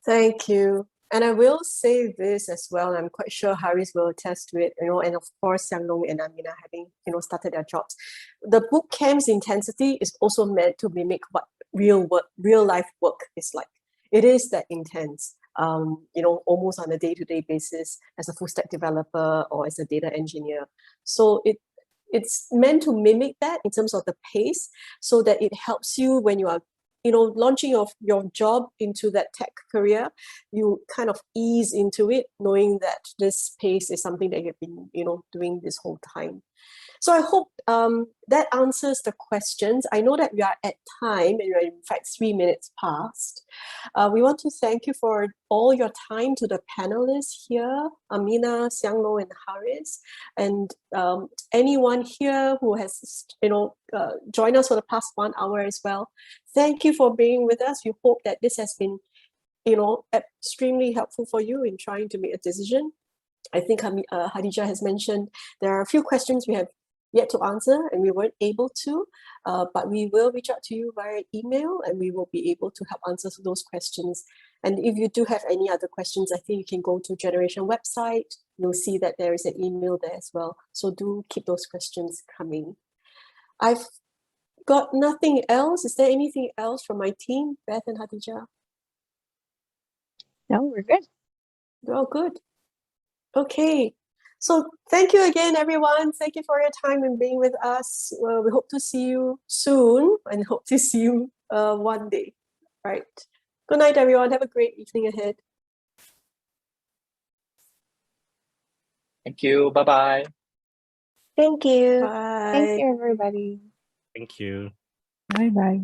Thank you. And I will say this as well. I'm quite sure Haris will attest to it, and of course, Xianglong and Amina having, started their jobs. The boot camp's intensity is also meant to mimic what real life work is like. It is that intense, almost on a day-to-day basis as a full stack developer or as a data engineer. So it's meant to mimic that in terms of the pace, so that it helps you when you are launching your job into that tech career, you kind of ease into it, knowing that this pace is something that you've been, doing this whole time. So I hope that answers the questions. I know that we are at time, and we're in fact 3 minutes past. We want to thank you for all your time to the panelists here, Amina, Xianglo, and Haris, and anyone here who has, joined us for the past 1 hour as well. Thank you for being with us. We hope that this has been, extremely helpful for you in trying to make a decision. I think Khadija has mentioned there are a few questions we have yet to answer and we weren't able to, but we will reach out to you via email and we will be able to help answer those questions. And if you do have any other questions, I think you can go to Generation website. You'll see that there is an email there as well. So do keep those questions coming. I've got nothing else. Is there anything else from my team, Beth and Khadija? No, we're good. We're all good. Okay. So thank you again, everyone. Thank you for your time and being with us. We hope to see you soon and hope to see you one day. All right. Good night, everyone. Have a great evening ahead. Thank you. Bye-bye. Thank you. Bye. Thank you, everybody. Thank you. Bye-bye.